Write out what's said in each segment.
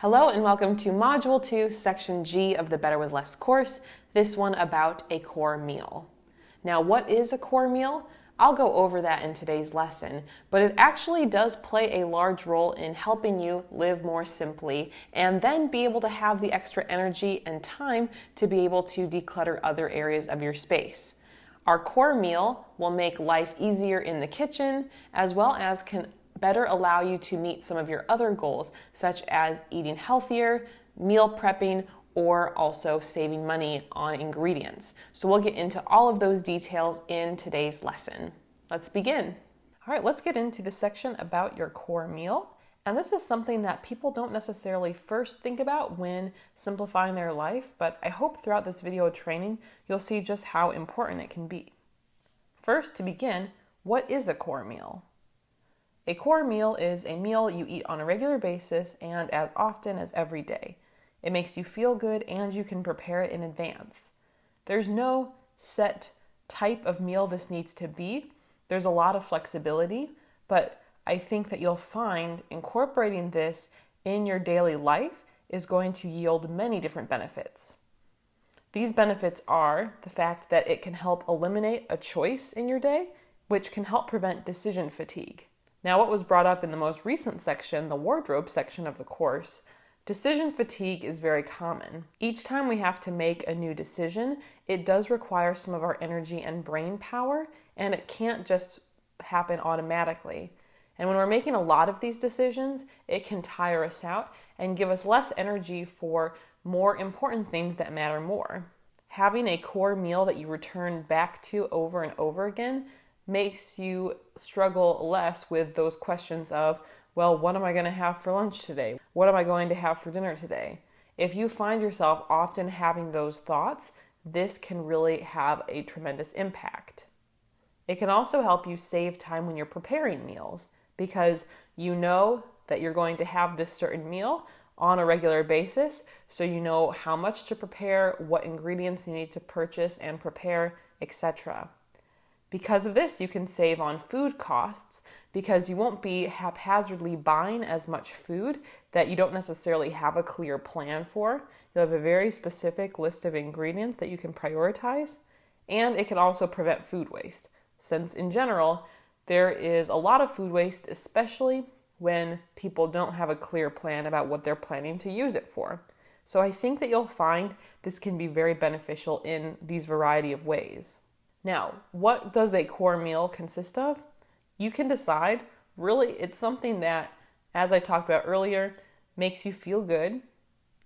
Hello and welcome to Module 2, Section G of the Better with Less course, this one about a core meal. Now, what is a core meal? I'll go over that in today's lesson, but it actually does play a large role in helping you live more simply and then be able to have the extra energy and time to be able to declutter other areas of your space. Our core meal will make life easier in the kitchen as well as can better allow you to meet some of your other goals, such as eating healthier, meal prepping, or also saving money on ingredients. So we'll get into all of those details in today's lesson. Let's begin. All right, let's get into the section about your core meal. And this is something that people don't necessarily first think about when simplifying their life, but I hope throughout this video training, you'll see just how important it can be. First, to begin, what is a core meal? A core meal is a meal you eat on a regular basis and as often as every day. It makes you feel good and you can prepare it in advance. There's no set type of meal this needs to be. There's a lot of flexibility, but I think that you'll find incorporating this in your daily life is going to yield many different benefits. These benefits are the fact that it can help eliminate a choice in your day, which can help prevent decision fatigue. Now, what was brought up in the most recent section, the wardrobe section of the course, decision fatigue is very common. Each time we have to make a new decision, it does require some of our energy and brain power, and it can't just happen automatically. And when we're making a lot of these decisions, it can tire us out and give us less energy for more important things that matter more. Having a core meal that you return back to over and over again makes you struggle less with those questions of, well, what am I going to have for lunch today? What am I going to have for dinner today? If you find yourself often having those thoughts, this can really have a tremendous impact. It can also help you save time when you're preparing meals because you know that you're going to have this certain meal on a regular basis, so you know how much to prepare, what ingredients you need to purchase and prepare, etc. Because of this, you can save on food costs because you won't be haphazardly buying as much food that you don't necessarily have a clear plan for. You'll have a very specific list of ingredients that you can prioritize, and it can also prevent food waste, since in general, there is a lot of food waste, especially when people don't have a clear plan about what they're planning to use it for. So I think that you'll find this can be very beneficial in these variety of ways. Now, what does a core meal consist of? You can decide. Really, it's something that, as I talked about earlier, makes you feel good,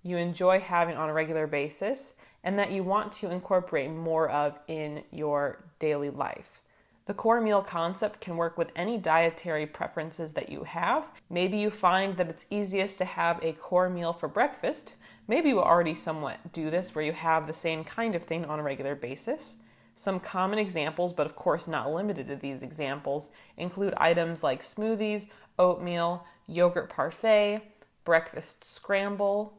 you enjoy having on a regular basis, and that you want to incorporate more of in your daily life. The core meal concept can work with any dietary preferences that you have. Maybe you find that it's easiest to have a core meal for breakfast. Maybe you already somewhat do this where you have the same kind of thing on a regular basis. Some common examples, but of course not limited to these examples, include items like smoothies, oatmeal, yogurt parfait, breakfast scramble,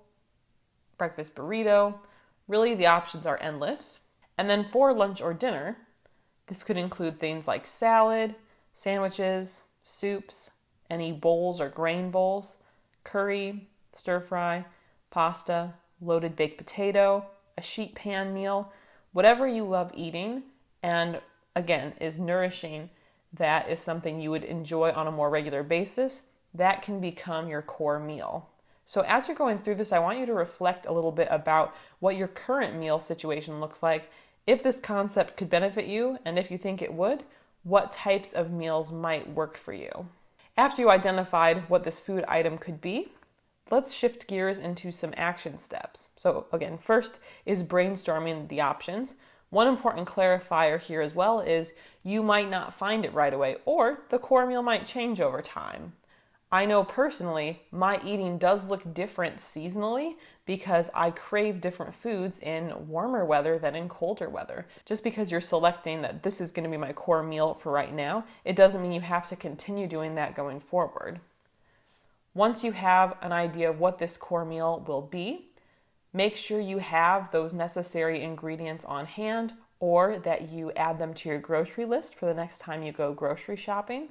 breakfast burrito. Really, the options are endless. And then for lunch or dinner, this could include things like salad, sandwiches, soups, any bowls or grain bowls, curry, stir fry, pasta, loaded baked potato, a sheet pan meal, whatever you love eating and, again, is nourishing, that is something you would enjoy on a more regular basis, that can become your core meal. So as you're going through this, I want you to reflect a little bit about what your current meal situation looks like. If this concept could benefit you, and if you think it would, what types of meals might work for you? After you identified what this food item could be, let's shift gears into some action steps. So again, first is brainstorming the options. One important clarifier here as well is you might not find it right away, or the core meal might change over time. I know personally my eating does look different seasonally because I crave different foods in warmer weather than in colder weather. Just because you're selecting that this is going to be my core meal for right now, it doesn't mean you have to continue doing that going forward. Once you have an idea of what this core meal will be, make sure you have those necessary ingredients on hand or that you add them to your grocery list for the next time you go grocery shopping.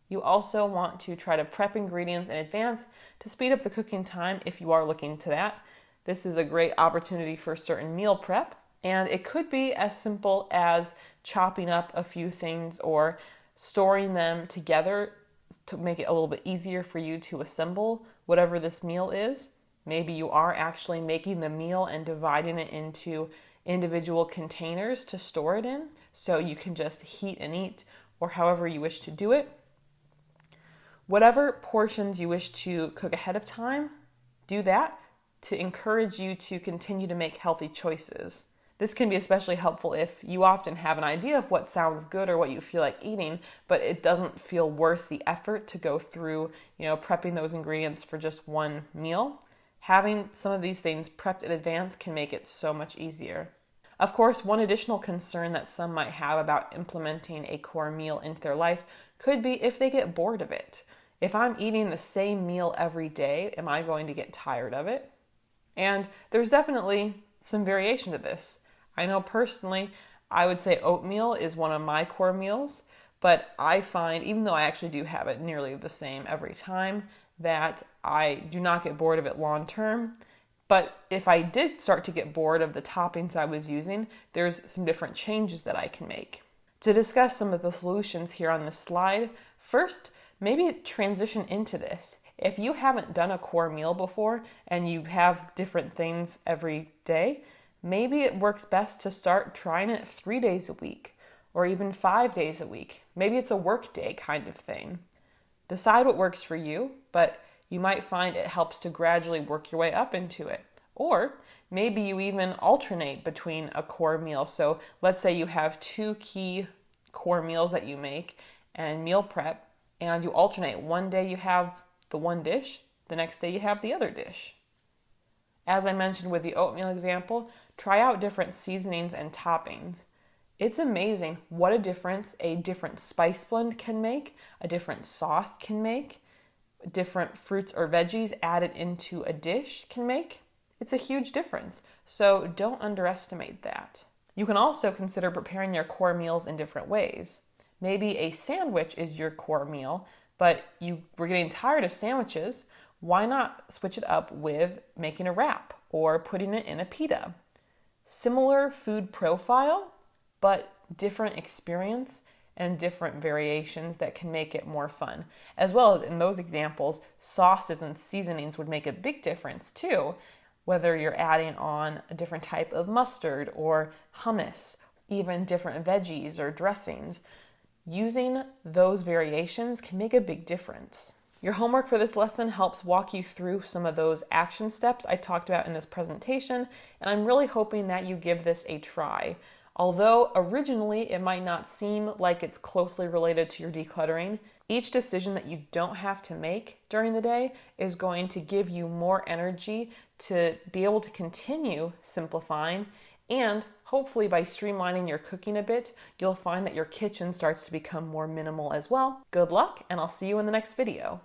You also want to try to prep ingredients in advance to speed up the cooking time if you are looking to that. This is a great opportunity for certain meal prep, and it could be as simple as chopping up a few things or storing them together to make it a little bit easier for you to assemble whatever this meal is. Maybe you are actually making the meal and dividing it into individual containers to store it in, so you can just heat and eat, or however you wish to do it. Whatever portions you wish to cook ahead of time, do that to encourage you to continue to make healthy choices. This can be especially helpful if you often have an idea of what sounds good or what you feel like eating, but it doesn't feel worth the effort to go through, prepping those ingredients for just one meal. Having some of these things prepped in advance can make it so much easier. Of course, one additional concern that some might have about implementing a core meal into their life could be if they get bored of it. If I'm eating the same meal every day, am I going to get tired of it? And there's definitely some variation to this. I know personally, I would say oatmeal is one of my core meals, but I find, even though I actually do have it nearly the same every time, that I do not get bored of it long term. But if I did start to get bored of the toppings I was using, there's some different changes that I can make. To discuss some of the solutions here on this slide, first, maybe transition into this. If you haven't done a core meal before and you have different things every day, maybe it works best to start trying it 3 days a week or even 5 days a week. Maybe it's a work day kind of thing. Decide what works for you, but you might find it helps to gradually work your way up into it. Or maybe you even alternate between a core meal. So let's say you have 2 key core meals that you make and meal prep, and you alternate. One day you have the one dish, the next day you have the other dish. As I mentioned with the oatmeal example, try out different seasonings and toppings. It's amazing what a difference a different spice blend can make, a different sauce can make, different fruits or veggies added into a dish can make. It's a huge difference, so don't underestimate that. You can also consider preparing your core meals in different ways. Maybe a sandwich is your core meal, but you were getting tired of sandwiches. Why not switch it up with making a wrap or putting it in a pita? Similar food profile, but different experience and different variations that can make it more fun. As well as in those examples, sauces and seasonings would make a big difference too, whether you're adding on a different type of mustard or hummus, even different veggies or dressings. Using those variations can make a big difference. Your homework for this lesson helps walk you through some of those action steps I talked about in this presentation, and I'm really hoping that you give this a try. Although originally it might not seem like it's closely related to your decluttering, each decision that you don't have to make during the day is going to give you more energy to be able to continue simplifying, and hopefully by streamlining your cooking a bit, you'll find that your kitchen starts to become more minimal as well. Good luck, and I'll see you in the next video.